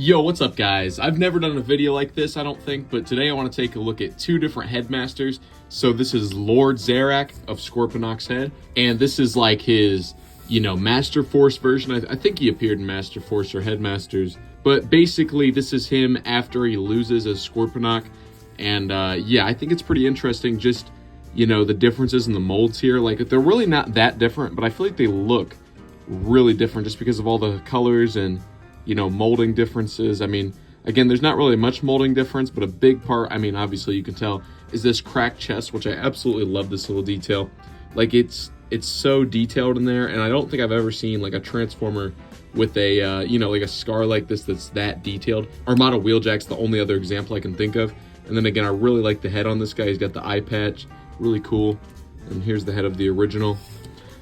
Yo, what's up guys? I've never done a video like this, I don't think, but today I want to take a look at two different headmasters. So this is Lord Zarack of Scorponok's head, and this is like his, Master Force version. I think he appeared in Master Force or Headmasters, but basically this is him after he loses as Scorponok. And yeah, I think it's pretty interesting, just, the differences in the molds here. Like, they're really not that different, but I feel like they look really different just because of all the colors and molding differences. I mean, again, there's not really much molding difference, but a big part, obviously you can tell, is this cracked chest, which I absolutely love this little detail. Like, it's so detailed in there, and I don't think I've ever seen like a Transformer with a, like a scar like this that's that detailed. Armada Wheeljack's the only other example I can think of. And then again, I really like the head on this guy. He's got the eye patch, really cool. And here's the head of the original.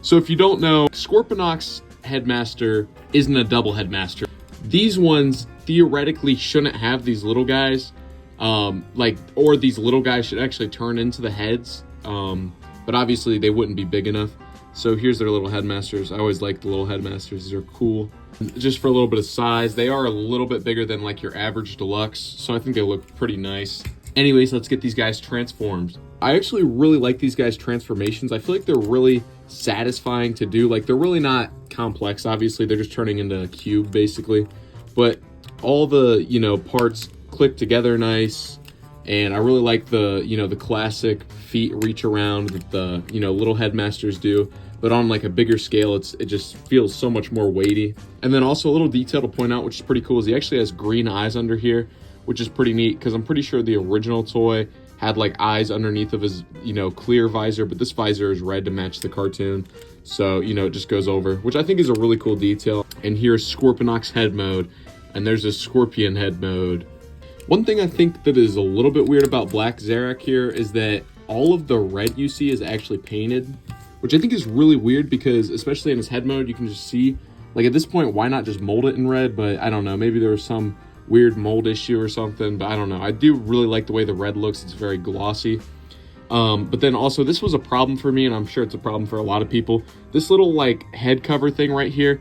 So if you don't know, Scorponok's headmaster isn't a double headmaster. These ones theoretically shouldn't have these little guys, or these little guys should actually turn into the heads, but obviously they wouldn't be big enough. So here's their little headmasters. I always like the little headmasters. These are cool. Just for a little bit of size, they are a little bit bigger than like your average deluxe, so I think they look pretty nice. Anyways, let's get these guys transformed. I actually really like these guys' transformations. I feel like they're really satisfying to do. Like, they're really not complex, obviously. They're just turning into a cube, basically. But all the, parts click together nice. And I really like the, the classic feet reach around that the, little headmasters do. But on like a bigger scale, it just feels so much more weighty. And then also a little detail to point out, which is pretty cool, is he actually has green eyes under here, which is pretty neat, because I'm pretty sure the original toy had like eyes underneath of his, clear visor, but this visor is red to match the cartoon. So, it just goes over, which I think is a really cool detail. And here's Scorponok's head mode, and there's a Scorpion head mode. One thing I think that is a little bit weird about Black Zarack here is that all of the red you see is actually painted, which I think is really weird, because especially in his head mode, you can just see, like, at this point, why not just mold it in red? But I don't know, maybe there was some weird mold issue or something, but I don't know. I do really like the way the red looks. It's very glossy. But then also, this was a problem for me, and I'm sure it's a problem for a lot of people. This little like head cover thing right here,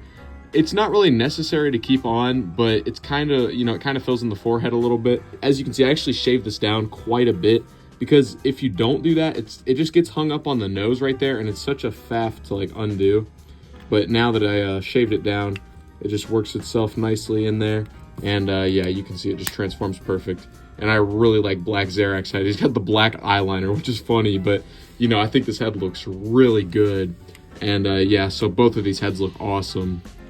it's not really necessary to keep on, but it's kind of, it kind of fills in the forehead a little bit. As you can see, I actually shaved this down quite a bit, because if you don't do that, it just gets hung up on the nose right there, and it's such a faff to like undo. But now that I shaved it down, it just works itself nicely in there. And yeah, you can see it just transforms perfect. And I really like Black Zarack's head. He's got the black eyeliner, which is funny, but I think this head looks really good. And yeah, so both of these heads look awesome.